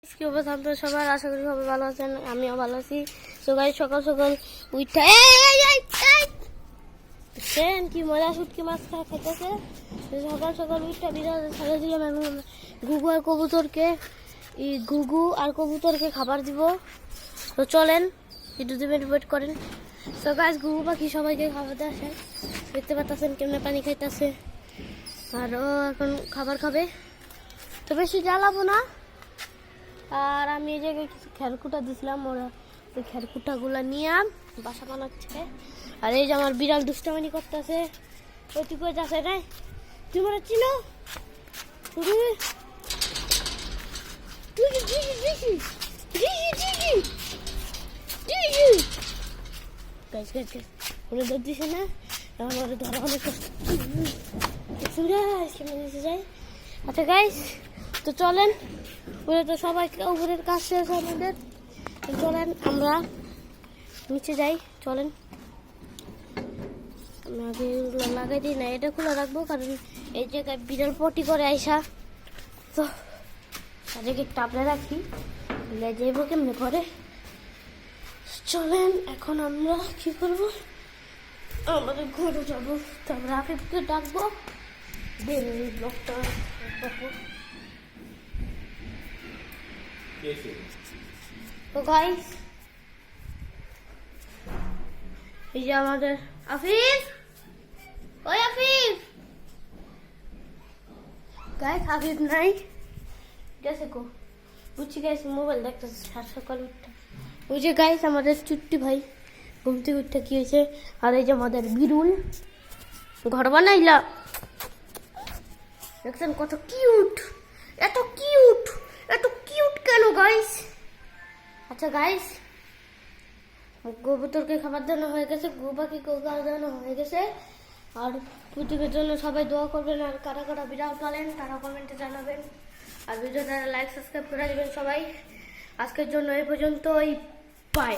কি অবস্থা আপনারা সবার? আশা করি সবাই ভালো আছেন, আমিও ভালো আছি। সো গাইস, সকাল সকাল উঠা কি মজা, শুটকি মাছ খাইতেছে। সকাল সকাল উঠা বিড়াল ছাড়া দিলাম। এখন ঘুঘু আর কবুতরকে খাবার দিব। তো চলেন, একটু 2 মিনিট ওয়েট করেন। সো গাইস, ঘুঘু পাখি সবাইকে খাবার দিয়ে আসে। দেখতে পাচ্ছেন কেমনে পানি খাইতেছে, আর ও এখন খাবার খাবে। তো বেশি জ্বালাবো না। আর আমি এই জায়গায় কিছু খেরকুটা দিছিলাম, ওরা ওই খেরকুটাগুলো নিয়ে বাসা বানাচ্ছে। আর এই যে আমার বিড়াল দুষ্টামানি করতেছে। ওই তুই কই যাচ্ছে রে? তুই মনে চিনো? দৌড় দিছে না, আমার ধরা অনেক কষ্ট। আচ্ছা গাইস, তো চলেন, ওরা তো সবাইকে উপরের কাজ শেষ আমাদের। চলেন আমরা নিচে যাই। চলেন, আমি আগে লাগাই দিই না, এটা খুলে রাখবো কারণ এই জায়গায় বিড়াল পটি করে আইসা। তো তাদেরকে টাপলে রাখি, যাইবো কেমনে করে। চলেন এখন আমরা কি করবো, আমাদের ঘরে যাবো। তারপরে আফিফকে ডাকবো, ব্লগটা দেখবো। তো গাইস, এই যে আমাদের আফিফ, ওই আফিফ গাইস, আফিফ নাই, গেছে কো বুঝছি গাইস, মোবাইল দেখতেছে সকাল উঠে। ওই যে গাইস আমাদের চুট্টি ভাই ঘুম থেকে উঠতে কি হয়েছে। আর এই যে আমাদের বিরুল ঘর বানাইলা, দেখছেন কত কিউট, এত কিউট, এত কিউট কেন গাইস? আচ্ছা গাইস, কবুতরকে খাবার দেওয়া হয়ে গেছে, গরু পাখিকে খাবার দেওয়া হয়ে গেছে। আর পুটিকের জন্য সবাই দোয়া করবেন। আর কারা কারা বিড়াল পালেন তারা কমেন্টে জানাবেন। আর ভিডিওটা লাইক সাবস্ক্রাইব করে দেবেন সবাই। আজকের জন্য এই পর্যন্তই, বাই।